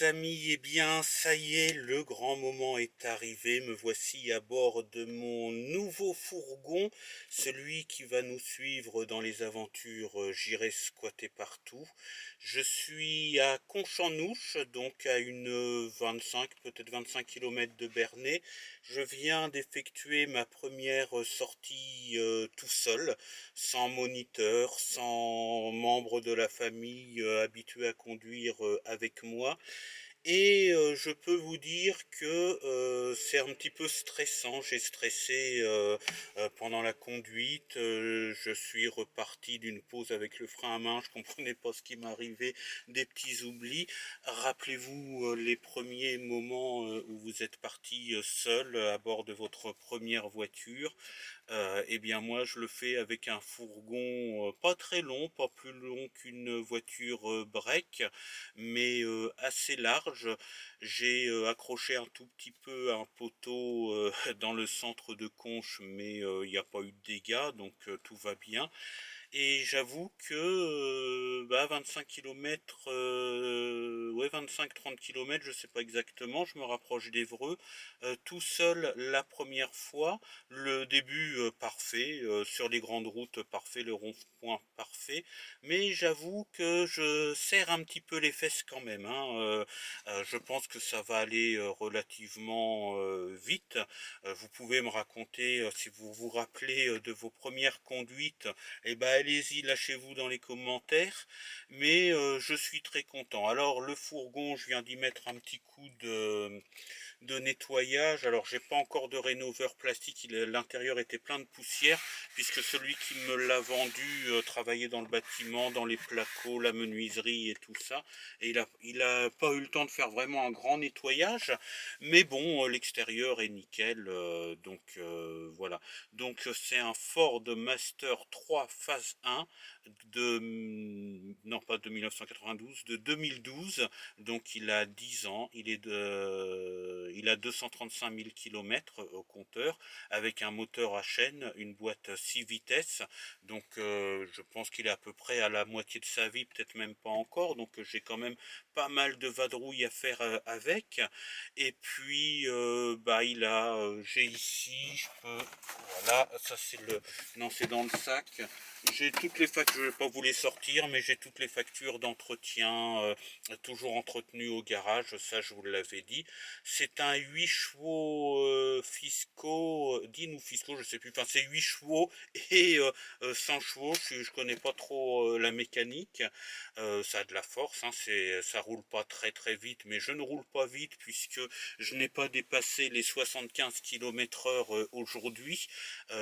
les amis, eh bien ça y est, le grand moment est arrivé, me voici à bord de mon nouveau fourgon, celui qui va nous suivre dans les aventures J'irai squatter partout. Je suis à Conchanouche, donc à une 25, peut-être 25 km de Bernay. Je viens d'effectuer ma première sortie tout seul, sans moniteur, sans membre de la famille habitué à conduire avec moi. Et je peux vous dire que c'est un petit peu stressant. J'ai stressé pendant la conduite. Je suis reparti d'une pause avec le frein à main. Je comprenais pas ce qui m'arrivait, des petits oublis. Rappelez-vous les premiers moments où vous êtes parti seul à bord de votre première voiture. Eh bien moi je le fais avec un fourgon pas très long, pas plus long qu'une voiture break, mais assez large. J'ai accroché un tout petit peu un poteau dans le centre de Conches, mais il n'y a pas eu de dégâts, donc tout va bien. Et j'avoue que 25 km, ouais 25-30 km, je sais pas exactement, je me rapproche d'Évreux, tout seul la première fois, le début parfait, sur les grandes routes parfait, le rond-point parfait, mais j'avoue que je serre un petit peu les fesses quand même, hein, je pense que ça va aller relativement vite. Vous pouvez me raconter, si vous vous rappelez de vos premières conduites, eh ben allez-y, lâchez-vous dans les commentaires. Mais je suis très content. Alors le fourgon, je viens d'y mettre un petit coup de nettoyage. Alors j'ai pas encore de rénoveur plastique, l'intérieur était plein de poussière, puisque celui qui me l'a vendu travaillait dans le bâtiment, dans les placos, la menuiserie et tout ça. Et il a pas eu le temps de faire vraiment un grand nettoyage. Mais bon, l'extérieur est nickel. Donc voilà. Donc c'est un Ford Master 3 phase 1 non pas de 1992, de 2012. Donc il a 10 ans, il a 235 000 km au compteur, avec un moteur à chaîne, une boîte 6 vitesses. Donc je pense qu'il est à peu près à la moitié de sa vie, peut-être même pas encore. Donc j'ai quand même pas mal de vadrouille à faire avec. Et puis j'ai ici, je peux, voilà, ça c'est le, non c'est dans le sac. J'ai toutes les factures, je ne vais pas vous les sortir, mais j'ai toutes les factures d'entretien, toujours entretenues au garage, ça je vous l'avais dit. C'est un 8 chevaux fiscaux, DIN ou fiscaux, je sais plus, enfin c'est 8 chevaux et 100 chevaux, je connais pas trop la mécanique. Ça a de la force, hein, ça roule pas très très vite, mais je ne roule pas vite puisque je n'ai pas dépassé les 75 km/h aujourd'hui.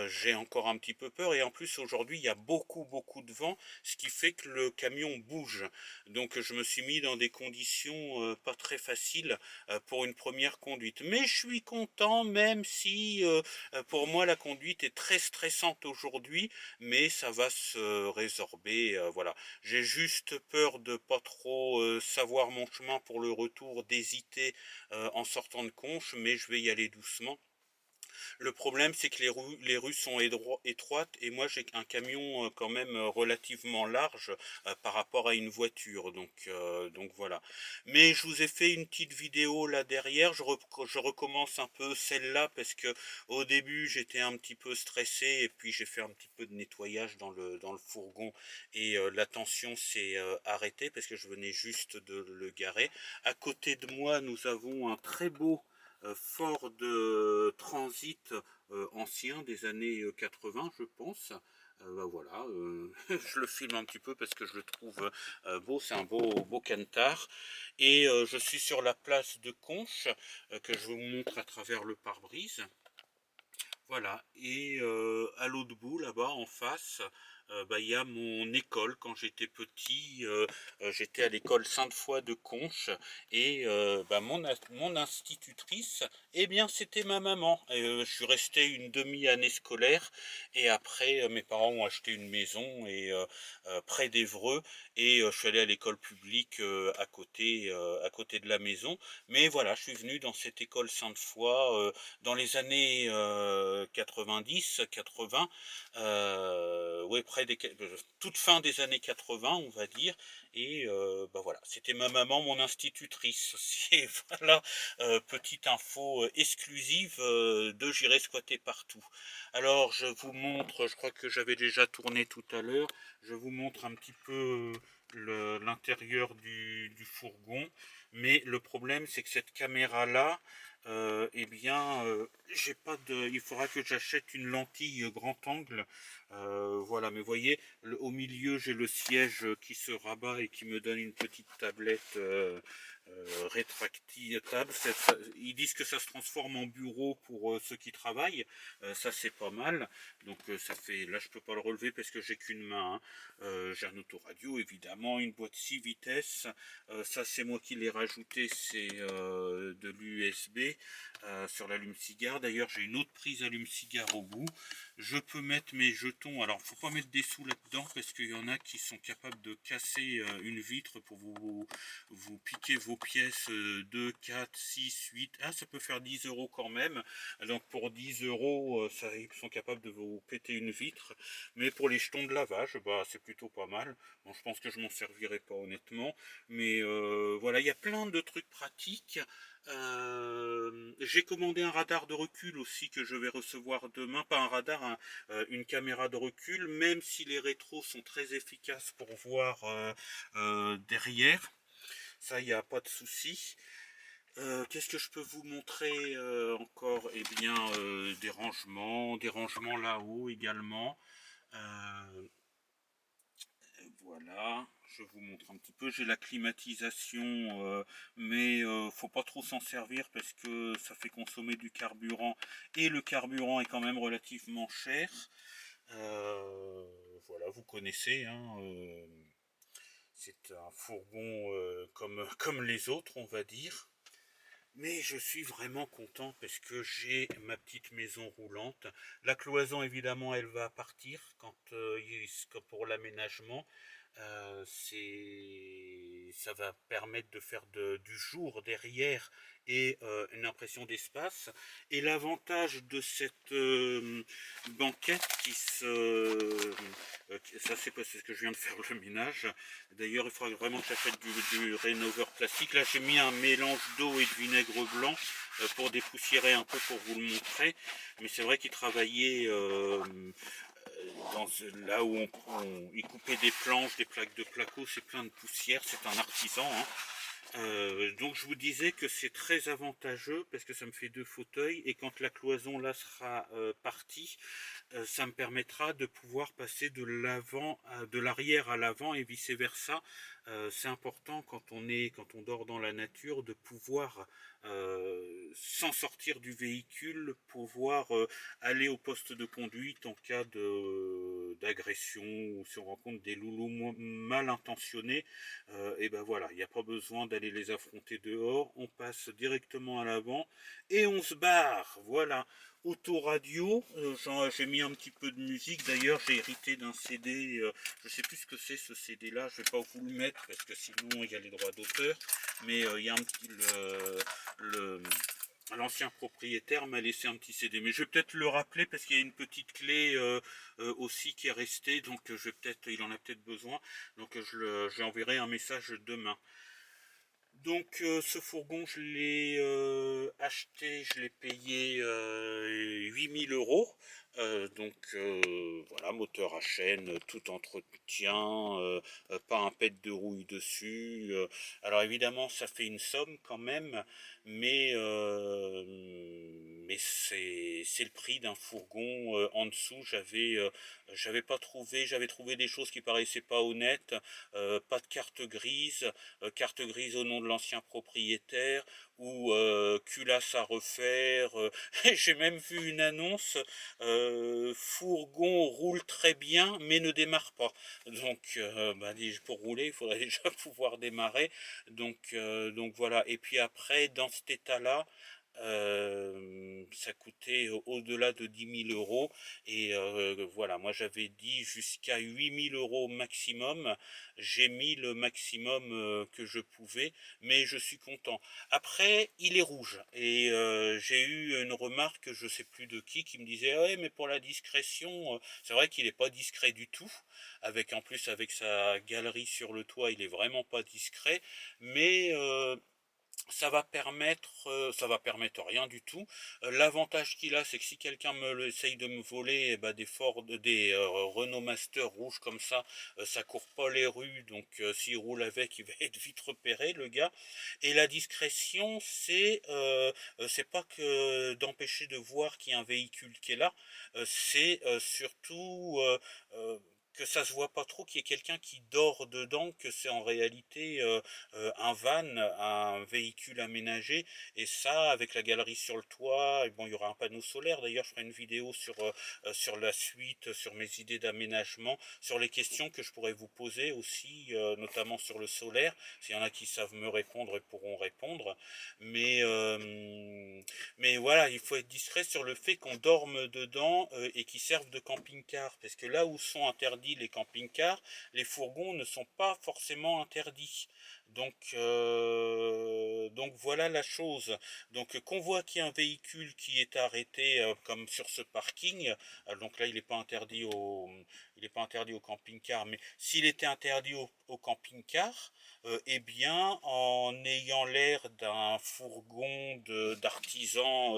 J'ai encore un petit peu peur, et en plus aujourd'hui il y a beaucoup de vent, ce qui fait que le camion bouge. Donc je me suis mis dans des conditions pas très faciles pour une première conduite. Mais je suis content, même si pour moi la conduite est très stressante aujourd'hui, mais ça va se résorber. Voilà. J'ai juste peur de pas trop savoir mon chemin pour le retour, d'hésiter en sortant de Conches, mais je vais y aller doucement. Le problème, c'est que les rues sont étroites, et moi j'ai un camion quand même relativement large par rapport à une voiture. Donc voilà. Mais je vous ai fait une petite vidéo là derrière. Je recommence un peu celle-là parce que au début j'étais un petit peu stressé, et puis j'ai fait un petit peu de nettoyage dans le fourgon, et la tension s'est arrêtée parce que je venais juste de le garer. À côté de moi, nous avons un très beau Ford Transit ancien des années 80, je pense. Voilà, je le filme un petit peu parce que je le trouve beau, c'est un beau cantar. Et je suis sur la place de Conches, que je vous montre à travers le pare-brise. Voilà, et à l'autre bout, là-bas, en face, il y a mon école. Quand j'étais petit, j'étais à l'école Sainte-Foy de Conches, et mon institutrice, eh bien, c'était ma maman. Je suis resté une demi-année scolaire, et après, mes parents ont acheté une maison près d'Évreux, et je suis allé à l'école publique à côté de la maison. Mais voilà, je suis venu dans cette école Sainte-Foy dans les années 90, 80, ouais, toute fin des années 80, on va dire. Et bah voilà, c'était ma maman, mon institutrice. C'est voilà, petite info exclusive de J'irai squatter partout. Alors je vous montre, je crois que j'avais déjà tourné tout à l'heure, je vous montre un petit peu l'intérieur du fourgon. Mais le problème, c'est que cette caméra-là, eh bien, j'ai pas de. Il faudra que j'achète une lentille grand angle. Voilà, mais vous voyez, au milieu, j'ai le siège qui se rabat et qui me donne une petite tablette rétractable. Ils disent que ça se transforme en bureau pour ceux qui travaillent. Ça, c'est pas mal. Donc, ça fait. Là, je peux pas le relever parce que j'ai qu'une main, hein. J'ai un autoradio, évidemment, une boîte 6 vitesses. Ça, c'est moi qui l'ai rajouté, c'est de l'USB sur l'allume-cigare. D'ailleurs, j'ai une autre prise allume-cigare au bout. Je peux mettre mes jetons. Alors, faut pas mettre des sous là-dedans parce qu'il y en a qui sont capables de casser une vitre pour vous piquer vos pièces 2, 4, 6, 8. Ah, ça peut faire 10 euros quand même. Donc, pour 10 euros, ça, ils sont capables de vous péter une vitre. Mais pour les jetons de lavage, bah, c'est plutôt pas mal. Bon, je pense que je m'en servirai pas honnêtement. Mais voilà, il y a plein de trucs pratiques. J'ai commandé un radar de recul aussi que je vais recevoir demain. Pas un radar, une caméra de recul, même si les rétros sont très efficaces pour voir derrière. Ça, il n'y a pas de souci. Qu'est-ce que je peux vous montrer encore? Eh bien, des rangements là-haut également. Voilà, je vous montre un petit peu. J'ai la climatisation, mais faut pas trop s'en servir parce que ça fait consommer du carburant et le carburant est quand même relativement cher. Voilà, vous connaissez, hein, c'est un fourgon comme les autres, on va dire. Mais je suis vraiment content parce que j'ai ma petite maison roulante. La cloison, évidemment, elle va partir pour l'aménagement. Ça va permettre de faire du jour derrière et une impression d'espace. Et l'avantage de cette banquette ça c'est ce que je viens de faire le ménage. D'ailleurs, il faudra vraiment que j'achète du rénover plastique. Là, j'ai mis un mélange d'eau et de vinaigre blanc pour dépoussiérer un peu pour vous le montrer. Mais c'est vrai qu'il travaillait là où il coupait des planches, des plaques de placo, c'est plein de poussière, c'est un artisan, hein. Donc je vous disais que c'est très avantageux parce que ça me fait deux fauteuils et quand la cloison là sera partie, ça me permettra de pouvoir passer de l'arrière à l'avant et vice versa. C'est important quand on dort dans la nature de pouvoir sans sortir du véhicule, pouvoir aller au poste de conduite en cas d'agression ou si on rencontre des loulous mal intentionnés. Et ben voilà, il n'y a pas besoin d'aller les affronter dehors, on passe directement à l'avant et on se barre. Voilà. Autoradio, j'ai mis un petit peu de musique. D'ailleurs, j'ai hérité d'un CD. Je sais plus ce que c'est ce CD là. Je vais pas vous le mettre parce que sinon il y a les droits d'auteur. Mais il y a un petit l'ancien propriétaire m'a laissé un petit CD. Mais je vais peut-être le rappeler parce qu'il y a une petite clé aussi qui est restée. Donc il en a peut-être besoin. Donc j'enverrai un message demain. Donc ce fourgon, je l'ai acheté, je l'ai payé 8000 euros. Donc voilà, moteur à chaîne, tout entretien, pas un pet de rouille dessus. Alors évidemment, ça fait une somme quand même, mais c'est le prix d'un fourgon. En dessous, j'avais pas trouvé, j'avais trouvé des choses qui paraissaient pas honnêtes. Pas de carte grise au nom de l'ancien propriétaire ou culasse à refaire. J'ai même vu une annonce fourgon roule très bien mais ne démarre pas. Donc pour rouler il faudrait déjà pouvoir démarrer. Donc voilà. Et puis après dans cet état là Ça coûtait au-delà de 10 000 € et voilà, moi j'avais dit jusqu'à 8 000 € maximum. J'ai mis le maximum que je pouvais, mais je suis content. Après, il est rouge et j'ai eu une remarque, je sais plus de qui me disait ouais, mais pour la discrétion, c'est vrai qu'il n'est pas discret du tout. Avec en plus avec sa galerie sur le toit, il est vraiment pas discret, mais ça va permettre rien du tout. L'avantage qu'il a, c'est que si quelqu'un essaye de me voler, des Ford, des Renault Master rouges comme ça court pas les rues, donc s'il roule avec, il va être vite repéré, le gars. Et la discrétion, c'est pas que d'empêcher de voir qu'il y a un véhicule qui est là, c'est surtout que ça se voit pas trop qu'il y ait quelqu'un qui dort dedans, que c'est en réalité un van, un véhicule aménagé, et ça avec la galerie sur le toit, et bon il y aura un panneau solaire, d'ailleurs je ferai une vidéo sur la suite, sur mes idées d'aménagement, sur les questions que je pourrais vous poser aussi, notamment sur le solaire, s'il y en a qui savent me répondre et pourront répondre, mais, mais voilà, il faut être discret sur le fait qu'on dorme dedans et qu'ils servent de camping-car, parce que là où sont interdits les camping-cars, les fourgons ne sont pas forcément interdits. Donc voilà la chose. Donc qu'on voit qu'il y a un véhicule qui est arrêté comme sur ce parking, donc là il n'est pas interdit au camping-car, mais s'il était interdit au camping-car, eh bien en ayant l'air d'un fourgon d'artisan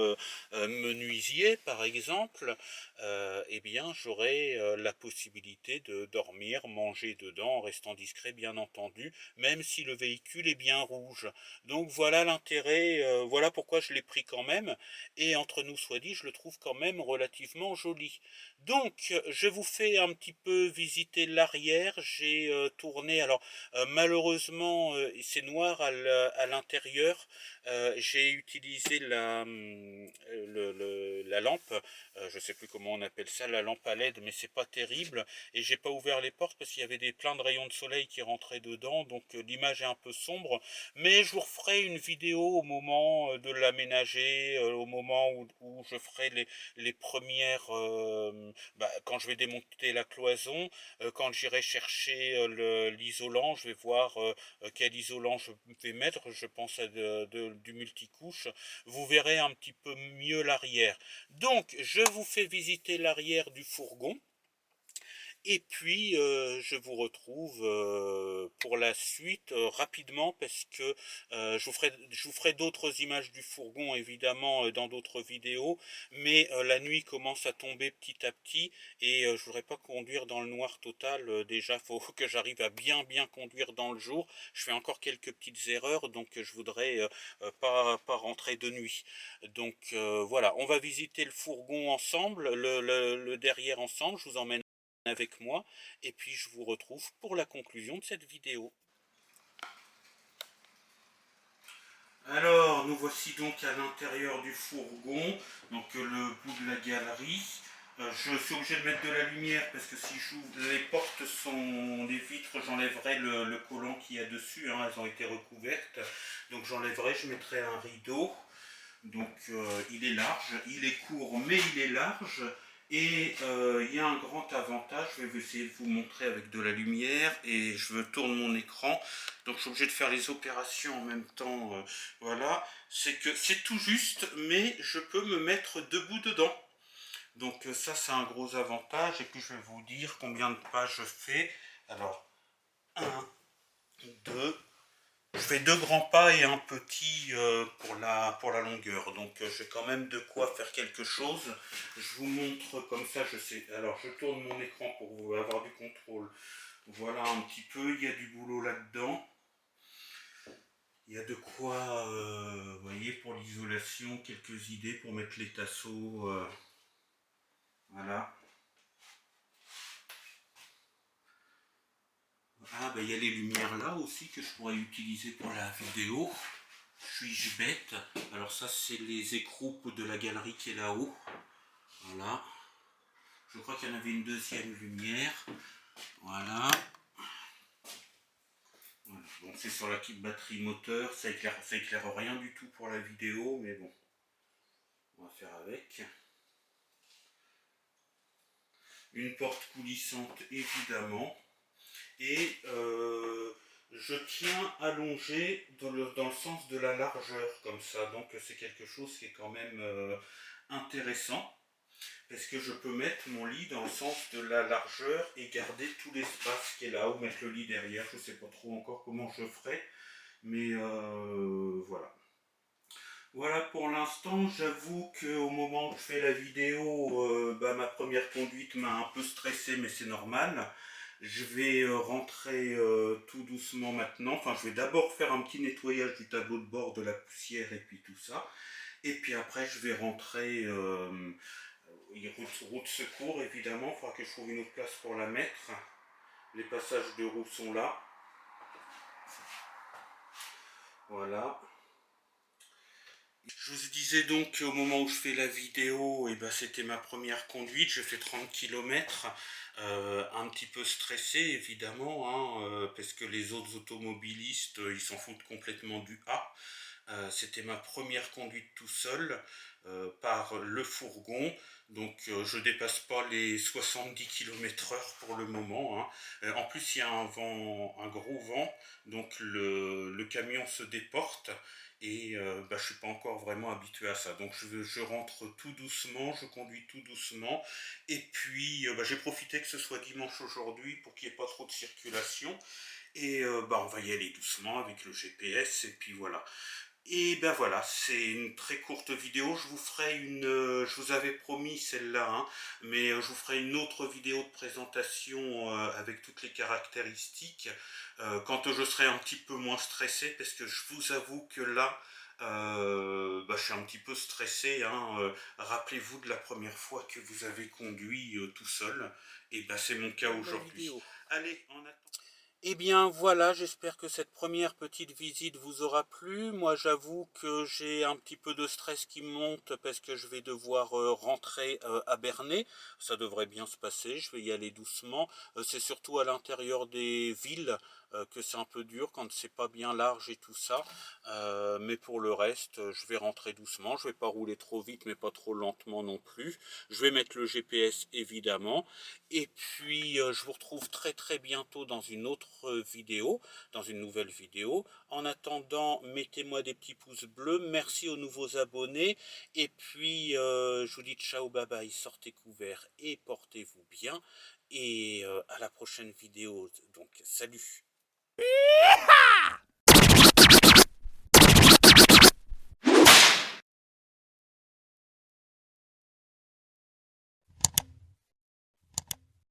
menuisier par exemple, eh bien j'aurais la possibilité de dormir, manger dedans en restant discret bien entendu, même si le véhicule est bien rouge. Donc voilà l'intérêt, voilà pourquoi je l'ai pris quand même, et entre nous soit dit, je le trouve quand même relativement joli. Donc je vous fais un petit peu visiter l'arrière, j'ai tourné, alors malheureusement c'est noir à l'intérieur, j'ai utilisé la lampe, je sais plus comment on appelle ça, la lampe à LED, mais c'est pas terrible, et j'ai pas ouvert les portes parce qu'il y avait plein de rayons de soleil qui rentraient dedans, donc l'image est un peu sombre, mais je vous referai une vidéo au moment de l'aménager, au moment où je ferai les premières, quand je vais démonter la cloison, quand j'irai chercher l'isolant, je vais voir quel isolant je vais mettre, je pense à du multicouche, vous verrez un petit peu mieux l'arrière. Donc je vous fais visiter l'arrière du fourgon. Et puis, je vous retrouve pour la suite rapidement parce que je vous ferai d'autres images du fourgon évidemment dans d'autres vidéos, mais la nuit commence à tomber petit à petit et je voudrais pas conduire dans le noir total. Déjà, il faut que j'arrive à bien conduire dans le jour. Je fais encore quelques petites erreurs, donc je voudrais pas rentrer de nuit. Donc voilà, on va visiter le fourgon ensemble, le derrière ensemble. Je vous emmène avec moi et puis je vous retrouve pour la conclusion de cette vidéo. Alors nous voici donc à l'intérieur du fourgon, donc le bout de la galerie. Je suis obligé de mettre de la lumière parce que si j'ouvre les portes sont des vitres, j'enlèverai le collant qu'il y a dessus, hein, elles ont été recouvertes, donc j'enlèverai, je mettrai un rideau. Donc il est large, il est court mais il est large. Et il y a un grand avantage, je vais essayer de vous montrer avec de la lumière et je tourne mon écran, donc je suis obligé de faire les opérations en même temps, voilà, c'est que c'est tout juste, mais je peux me mettre debout dedans. Donc ça c'est un gros avantage, et puis je vais vous dire combien de pas je fais. Alors, un, 2, je fais deux grands pas et un petit pour la longueur. Donc j'ai quand même de quoi faire quelque chose. Je vous montre comme ça, je sais. Alors je tourne mon écran pour vous avoir du contrôle. Voilà un petit peu, il y a du boulot là-dedans. Il y a de quoi, vous voyez, pour l'isolation, quelques idées pour mettre les tasseaux. Voilà. Ah, il y a les lumières là aussi que je pourrais utiliser pour la vidéo. Suis-je bête? Alors ça c'est les écroupes de la galerie qui est là-haut. Voilà. Je crois qu'il y en avait une deuxième lumière. Voilà. Voilà. Bon, c'est sur la petite batterie moteur. Ça éclaire rien du tout pour la vidéo, mais bon. On va faire avec. Une porte coulissante évidemment. Et je tiens allongé dans le sens de la largeur comme ça. Donc c'est quelque chose qui est quand même intéressant. Parce que je peux mettre mon lit dans le sens de la largeur et garder tout l'espace qui est là, ou mettre le lit derrière. Je ne sais pas trop encore comment je ferai. Mais voilà. Voilà pour l'instant, j'avoue qu'au moment où je fais la vidéo, ma première conduite m'a un peu stressé, mais c'est normal. Je vais rentrer tout doucement maintenant. Enfin, je vais d'abord faire un petit nettoyage du tableau de bord, de la poussière et puis tout ça. Et puis après, je vais rentrer route secours, évidemment. Il faudra que je trouve une autre place pour la mettre. Les passages de roues sont là. Voilà. Je vous disais donc qu'au moment où je fais la vidéo, c'était ma première conduite, j'ai fait 30 km, un petit peu stressé évidemment, parce que les autres automobilistes, ils s'en foutent complètement du A. C'était ma première conduite tout seul par le fourgon, donc je dépasse pas les 70 km/h pour le moment. En plus il y a un vent, un gros vent, donc le camion se déporte et je suis pas encore vraiment habitué à ça. Donc je rentre tout doucement, je conduis tout doucement et puis j'ai profité que ce soit dimanche aujourd'hui pour qu'il n'y ait pas trop de circulation. Et on va y aller doucement avec le GPS et puis voilà. Et ben voilà, c'est une très courte vidéo. Je vous ferai je vous avais promis celle-là, mais je vous ferai une autre vidéo de présentation avec toutes les caractéristiques quand je serai un petit peu moins stressé, parce que je vous avoue que là, je suis un petit peu stressé. Rappelez-vous de la première fois que vous avez conduit tout seul, et c'est mon cas aujourd'hui. Allez, en attendant. Eh bien voilà, j'espère que cette première petite visite vous aura plu. Moi j'avoue que j'ai un petit peu de stress qui monte parce que je vais devoir rentrer à Bernay. Ça devrait bien se passer, je vais y aller doucement. C'est surtout à l'intérieur des villes que c'est un peu dur quand c'est pas bien large et tout ça. Mais pour le reste, je vais rentrer doucement. Je vais pas rouler trop vite mais pas trop lentement non plus. Je vais mettre le GPS évidemment. Et puis je vous retrouve très très bientôt dans une autre vidéo, dans une nouvelle vidéo. En attendant, mettez-moi des petits pouces bleus, merci aux nouveaux abonnés, et puis je vous dis ciao, bye bye, sortez couverts et portez-vous bien, et à la prochaine vidéo, donc salut.